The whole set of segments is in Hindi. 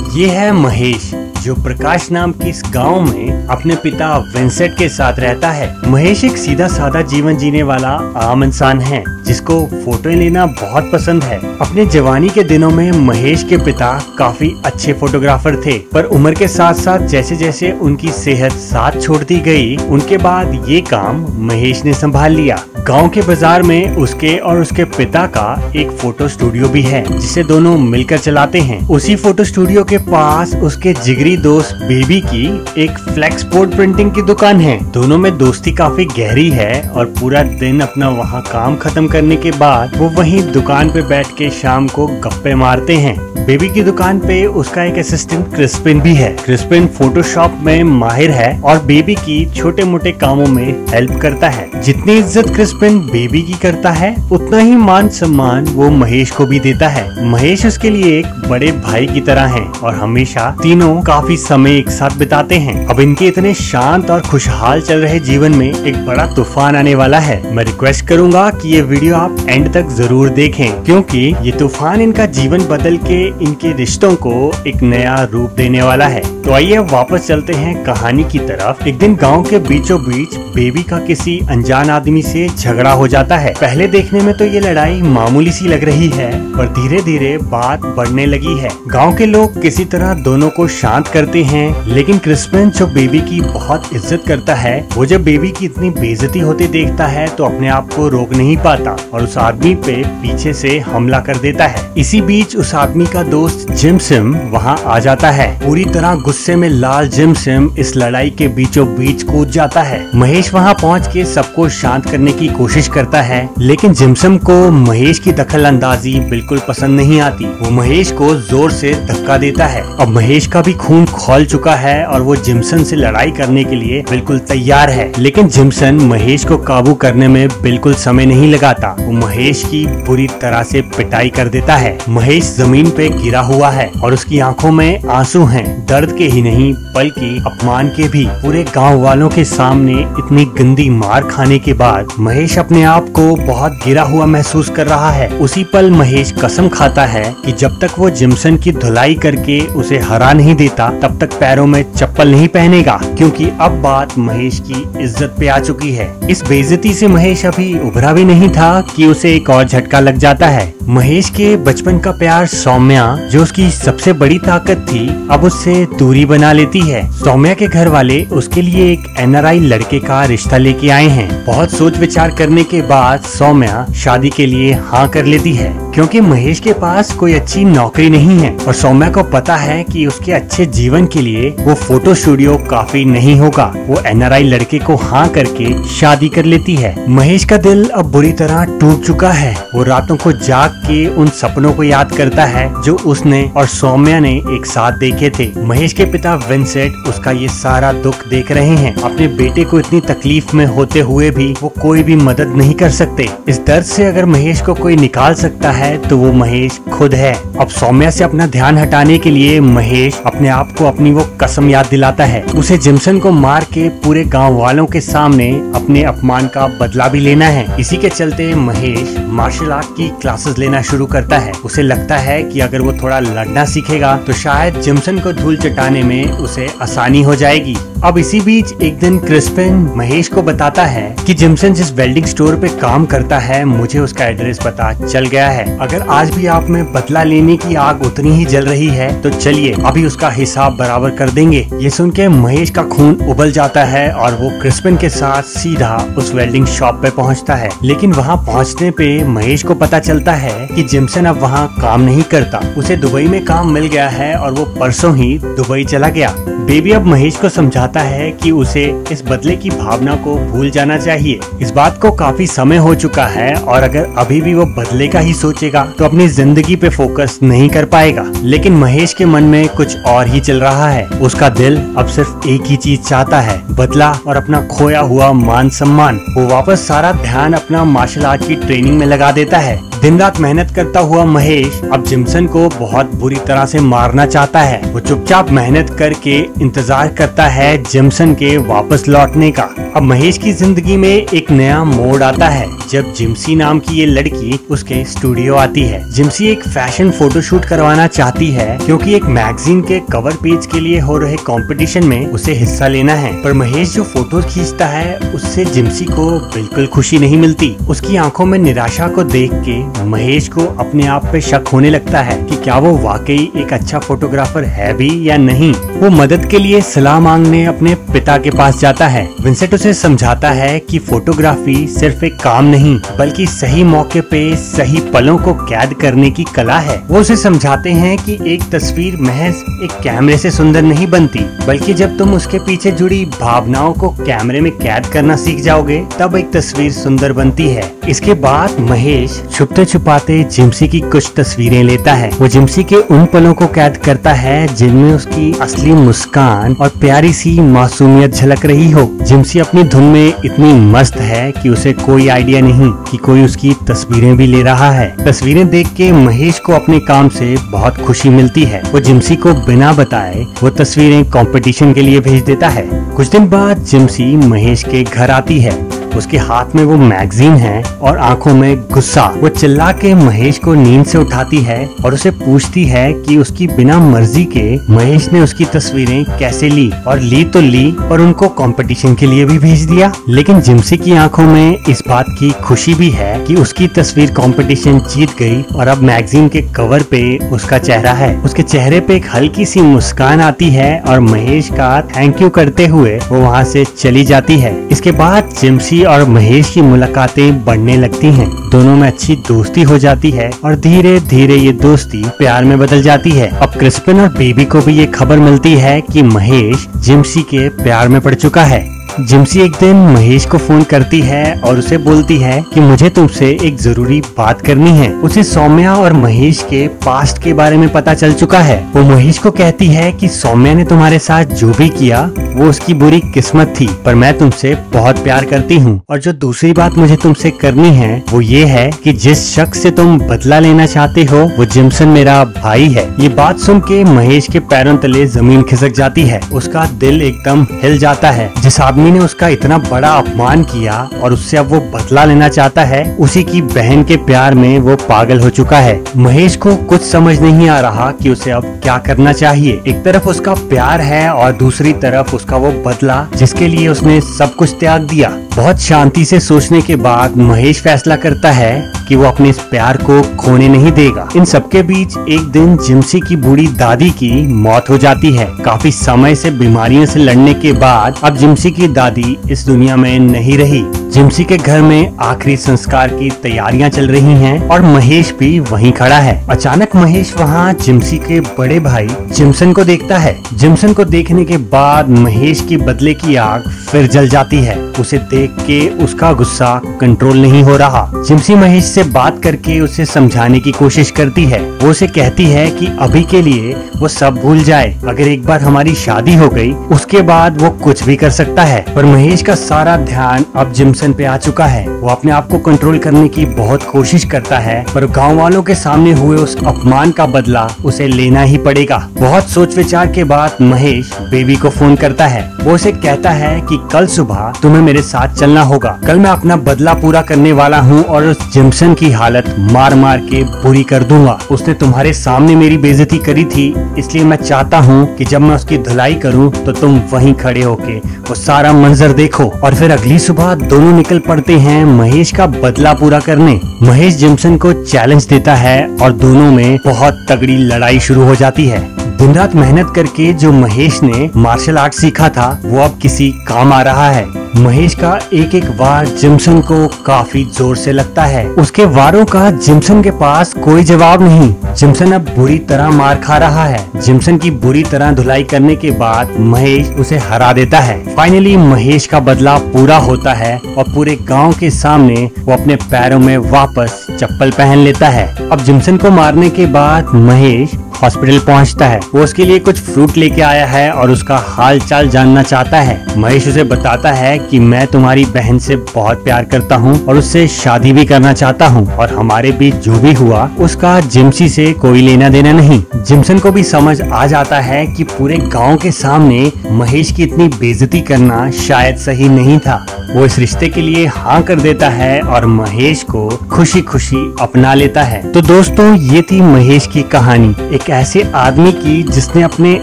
ये है महेश, जो प्रकाश नाम के इस गांव में अपने पिता विंसेंट के साथ रहता है। महेश एक सीधा साधा जीवन जीने वाला आम इंसान है, जिसको फोटो लेना बहुत पसंद है। अपने जवानी के दिनों में महेश के पिता काफी अच्छे फोटोग्राफर थे, पर उम्र के साथ साथ जैसे जैसे उनकी सेहत साथ छोड़ती गई, उनके बाद ये काम महेश ने संभाल लिया। गांव के बाजार में उसके और उसके पिता का एक फोटो स्टूडियो भी है, जिसे दोनों मिलकर चलाते हैं। उसी फोटो स्टूडियो के पास उसके जिगरी दोस्त बेबी की एक फ्लेक्स बोर्ड प्रिंटिंग की दुकान है। दोनों में दोस्ती काफी गहरी है और पूरा दिन अपना वहाँ काम खत्म करने के बाद वो वहीं दुकान पे बैठ के शाम को गप्पे मारते हैं। बेबी की दुकान पे उसका एक असिस्टेंट क्रिस्पिन भी है। क्रिस्पिन फोटोशॉप में माहिर है और बेबी की छोटे मोटे कामों में हेल्प करता है। जितनी इज्जत क्रिस्पिन बेबी की करता है, उतना ही मान सम्मान वो महेश को भी देता है। महेश उसके लिए एक बड़े भाई की तरह है और हमेशा तीनों काफी समय एक साथ बिताते हैं। अब इनके इतने शांत और खुशहाल चल रहे जीवन में एक बड़ा तूफान आने वाला है। मैं रिक्वेस्ट करूंगा कि ये वीडियो आप एंड तक जरूर देखें, क्योंकि ये तूफान इनका जीवन बदल के इनके रिश्तों को एक नया रूप देने वाला है। तो आइए वापस चलते हैं कहानी की तरफ। एक दिन गाँव के बीचों बीच बेबी का किसी अनजान आदमी से झगड़ा हो जाता है। पहले देखने में तो ये लड़ाई मामूली सी लग रही है, पर धीरे धीरे बात बढ़ने लगी है। गांव के लोग किसी तरह दोनों को शांत करते हैं, लेकिन क्रिस्पिन जो बेबी की बहुत इज्जत करता है, वो जब बेबी की इतनी बेइज्जती होते देखता है तो अपने आप को रोक नहीं पाता और उस आदमी पे पीछे से हमला कर देता है। इसी बीच उस आदमी का दोस्त जिम सिम वहाँ आ जाता है। पूरी तरह गुस्से में लाल जिम सिम इस लड़ाई के बीचों बीच कूद जाता है। महेश वहाँ पहुँच के सबको शांत करने की कोशिश करता है, लेकिन जिमसम को महेश की दखल अंदाजी बिल्कुल पसंद नहीं आती। वो महेश को जोर से धक्का देता है। अब महेश का भी खून खौल चुका है और वो जिमसन से लड़ाई करने के लिए बिल्कुल तैयार है, लेकिन जिमसन महेश को काबू करने में बिल्कुल समय नहीं लगाता। वो महेश की बुरी तरह से पिटाई कर देता है। महेश जमीन पे गिरा हुआ है और उसकी आंखों में आंसू हैं, दर्द के ही नहीं बल्कि अपमान के भी। पूरे गाँव वालों के सामने इतनी गंदी मार खाने के बाद महेश अपने आप को बहुत गिरा हुआ महसूस कर रहा है। उसी पल महेश कसम खाता है कि जब तक वो जिमसन की धुलाई करके उसे हरा नहीं देता, तब तक पैरों में चप्पल नहीं पहनेगा, क्योंकि अब बात महेश की इज्जत पे आ चुकी है। इस बेइज्जती से महेश अभी उभरा भी नहीं था कि उसे एक और झटका लग जाता है। महेश के बचपन का प्यार सौम्या, जो उसकी सबसे बड़ी ताकत थी, अब उससे दूरी बना लेती है। सौम्या के घर वाले उसके लिए एक NRI लड़के का रिश्ता लेके आए हैं। बहुत सोच विचार करने के बाद सौम्या शादी के लिए हाँ कर लेती है, क्योंकि महेश के पास कोई अच्छी नौकरी नहीं है और सौम्या को पता है कि उसके अच्छे जीवन के लिए वो फोटो स्टूडियो काफी नहीं होगा। वो NRI लड़के को हाँ करके शादी कर लेती है। महेश का दिल अब बुरी तरह टूट चुका है। वो रातों को जाग के उन सपनों को याद करता है जो उसने और सौम्या ने एक साथ देखे थे। महेश के पिता विंसेंट उसका ये सारा दुख देख रहे हैं। अपने बेटे को इतनी तकलीफ में होते हुए भी वो कोई भी मदद नहीं कर सकते। इस दर्द से अगर महेश को कोई निकाल सकता है तो वो महेश खुद है। अब सौम्या से अपना ध्यान हटाने के लिए महेश अपने आप को अपनी वो कसम याद दिलाता है। उसे जिमसन को मार के पूरे गांव वालों के सामने अपने अपमान का बदला भी लेना है। इसी के चलते महेश मार्शल आर्ट की क्लासेस लेना शुरू करता है। उसे लगता है कि अगर वो थोड़ा लड़ना सीखेगा तो शायद जिमसन को धूल चटाने में उसे आसानी हो जाएगी। अब इसी बीच एक दिन क्रिस्पिन महेश को बताता है कि जिमसन जिस वेल्डिंग स्टोर पे काम करता है, मुझे उसका एड्रेस पता चल गया है। अगर आज भी आप में बदला लेने की आग उतनी ही जल रही है तो चलिए अभी उसका हिसाब बराबर कर देंगे। ये सुन के महेश का खून उबल जाता है और वो क्रिस्पिन के साथ सीधा उस वेल्डिंग शॉप पे पहुंचता है। लेकिन वहां पहुंचने पे महेश को पता चलता है कि जिमसन अब वहां काम नहीं करता। उसे दुबई में काम मिल गया है और वो परसों ही दुबई चला गया। बेबी अब महेश को समझाता है कि उसे इस बदले की भावना को भूल जाना चाहिए। इस बात को काफी समय हो चुका है और अगर अभी भी वो बदले का ही सोचेगा तो अपनी जिंदगी पे फोकस नहीं कर पाएगा। लेकिन महेश के मन में कुछ और ही चल रहा है। उसका दिल अब सिर्फ एक ही चीज चाहता है, बदला और अपना खोया हुआ मान सम्मान। वो वापस सारा ध्यान अपना मार्शल आर्ट की ट्रेनिंग में लगा देता है। दिन रात मेहनत करता हुआ महेश अब जिमसन को बहुत बुरी तरह से मारना चाहता है। वो चुपचाप मेहनत करके इंतजार करता है जिमसन के वापस लौटने का। अब महेश की जिंदगी में एक नया मोड़ आता है जब जिम्सी नाम की ये लड़की उसके स्टूडियो आती है। जिम्सी एक फैशन फोटोशूट करवाना चाहती है क्योंकि एक मैगजीन के कवर पेज के लिए हो रहे कंपटीशन में उसे हिस्सा लेना है। पर महेश जो फोटो खींचता है उससे जिम्सी को बिल्कुल खुशी नहीं मिलती। उसकी आंखों में निराशा को देख के महेश को अपने आप पे शक होने लगता है कि क्या वो वाकई एक अच्छा फोटोग्राफर है भी या नहीं। वो मदद के लिए सलाह मांगने अपने पिता के पास जाता है। विंसेंट उसे समझाता है कि फोटोग्राफी सिर्फ एक काम नहीं बल्कि सही मौके पे सही पलों को कैद करने की कला है। वो उसे समझाते हैं कि एक तस्वीर महज एक कैमरे से सुंदर नहीं बनती बल्कि जब तुम उसके पीछे जुड़ी भावनाओं को कैमरे में कैद करना सीख जाओगे तब एक तस्वीर सुंदर बनती है। इसके बाद महेश छुपते छुपाते जिम्सी की कुछ तस्वीरें लेता है। वो जिम्सी के उन पलों को कैद करता है जिनमें उसकी असली मुस्कान और प्यारी सी मासूमियत झलक रही हो। जिम्सी अपनी धुन में इतनी मस्त है कि उसे कोई आइडिया नहीं कि कोई उसकी तस्वीरें भी ले रहा है। तस्वीरें देख के महेश को अपने काम से बहुत खुशी मिलती है। वो जिम्सी को बिना बताए वो तस्वीरें कंपटीशन के लिए भेज देता है। कुछ दिन बाद जिम्सी महेश के घर आती है। उसके हाथ में वो मैगजीन है और आंखों में गुस्सा। वो चिल्ला के महेश को नींद से उठाती है और उसे पूछती है कि उसकी बिना मर्जी के महेश ने उसकी तस्वीरें कैसे ली, और ली तो ली और उनको कंपटीशन के लिए भी भेज दिया। लेकिन जिम्सी की आंखों में इस बात की खुशी भी है कि उसकी तस्वीर कंपटीशन जीत गई और अब मैगजीन के कवर पे उसका चेहरा है। उसके चेहरे पे एक हल्की सी मुस्कान आती है और महेश का थैंक यू करते हुए वो वहाँ से चली जाती है। इसके बाद जिम्सी और महेश की मुलाकातें बढ़ने लगती हैं। दोनों में अच्छी दोस्ती हो जाती है और धीरे धीरे ये दोस्ती प्यार में बदल जाती है। अब क्रिस्पिन और बेबी को भी ये खबर मिलती है कि महेश जिम्सी के प्यार में पड़ चुका है। जिम्सी एक दिन महेश को फोन करती है और उसे बोलती है कि मुझे तुमसे एक जरूरी बात करनी है। उसे सौम्या और महेश के पास्ट के बारे में पता चल चुका है। वो महेश को कहती है कि सौम्या ने तुम्हारे साथ जो भी किया वो उसकी बुरी किस्मत थी, पर मैं तुमसे बहुत प्यार करती हूँ। और जो दूसरी बात मुझे तुमसे करनी है वो ये है कि जिस शख्स से तुम बदला लेना चाहते हो वो जिम्सन मेरा भाई है। ये बात सुन के महेश के पैरों तले जमीन खिसक जाती है। उसका दिल एकदम हिल जाता है। जिस आदमी ने उसका इतना बड़ा अपमान किया और उससे अब वो बदला लेना चाहता है, उसी की बहन के प्यार में वो पागल हो चुका है। महेश को कुछ समझ नहीं आ रहा कि उसे अब क्या करना चाहिए। एक तरफ उसका प्यार है और दूसरी तरफ उसका वो बदला जिसके लिए उसने सब कुछ त्याग दिया। बहुत शांति से सोचने के बाद महेश फैसला करता है कि वो अपने इस प्यार को खोने नहीं देगा। इन सबके बीच एक दिन जिम्सी की बूढ़ी दादी की मौत हो जाती है। काफी समय से बीमारियों से लड़ने के बाद अब जिम्सी की दादी इस दुनिया में नहीं रही। जिम्सी के घर में आखिरी संस्कार की तैयारियां चल रही हैं और महेश भी वहीं खड़ा है। अचानक महेश वहां जिम्सी के बड़े भाई जिम्सन को देखता है। जिम्सन को देखने के बाद महेश की बदले की आग फिर जल जाती है। उसे देख के उसका गुस्सा कंट्रोल नहीं हो रहा। जिम्सी महेश से बात करके उसे समझाने की कोशिश करती है। वो उसे कहती है कि अभी के लिए वो सब भूल जाए। अगर एक बार हमारी शादी हो गई उसके बाद वो कुछ भी कर सकता है। पर महेश का सारा ध्यान अब जिम्सन पे आ चुका है। वो अपने आप को कंट्रोल करने की बहुत कोशिश करता है पर गांव वालों के सामने हुए उस अपमान का बदला उसे लेना ही पड़ेगा। बहुत सोच विचार के बाद महेश बेबी को फोन करता है। वो उसे कहता है कि कल सुबह तुम्हें मेरे साथ चलना होगा। कल मैं अपना बदला पूरा करने वाला हूँ और उस जिम्सन की हालत मार मार के बुरी कर दूंगा। उसने तुम्हारे सामने मेरी बेइज्जती करी थी, इसलिए मैं चाहता हूँ कि जब मैं उसकी धुलाई करूँ तो तुम वहीं खड़े होके वो सारा मंजर देखो। और फिर अगली सुबह दोनों निकल पड़ते हैं महेश का बदला पूरा करने। महेश जिम्सन को चैलेंज देता है और दोनों में बहुत तगड़ी लड़ाई शुरू हो जाती है। दिन रात मेहनत करके जो महेश ने मार्शल आर्ट सीखा था वो अब किसी काम आ रहा है। महेश का एक एक वार जिम्सन को काफी जोर से लगता है। उसके वारों का जिम्सन के पास कोई जवाब नहीं। जिम्सन अब बुरी तरह मार खा रहा है। जिम्सन की बुरी तरह धुलाई करने के बाद महेश उसे हरा देता है। फाइनली महेश का बदला पूरा होता है और पूरे गांव के सामने वो अपने पैरों में वापस चप्पल पहन लेता है। अब जिम्सन को मारने के बाद महेश हॉस्पिटल पहुंचता है। वो उसके लिए कुछ फ्रूट लेके आया है और उसका हाल चाल जानना चाहता है। महेश उसे बताता है कि मैं तुम्हारी बहन से बहुत प्यार करता हूँ और उससे शादी भी करना चाहता हूँ और हमारे बीच जो भी हुआ उसका जिम्सी से कोई लेना देना नहीं। जिम्सन को भी समझ आ जाता है कि पूरे गांव के सामने महेश की इतनी बेइज्जती करना शायद सही नहीं था। वो इस रिश्ते के लिए हाँ कर देता है और महेश को खुशी खुशी अपना लेता है। तो दोस्तों, ये थी महेश की कहानी, एक ऐसे आदमी की जिसने अपने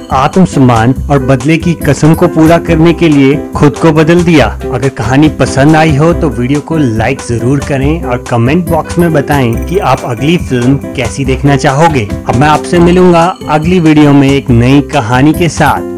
आत्मसम्मान और बदले की कसम को पूरा करने के लिए खुद को बदल दिया। अगर कहानी पसंद आई हो तो वीडियो को लाइक जरूर करें और कमेंट बॉक्स में बताएं कि आप अगली फिल्म कैसी देखना चाहोगे। अब मैं आपसे मिलूंगा अगली वीडियो में एक नई कहानी के साथ।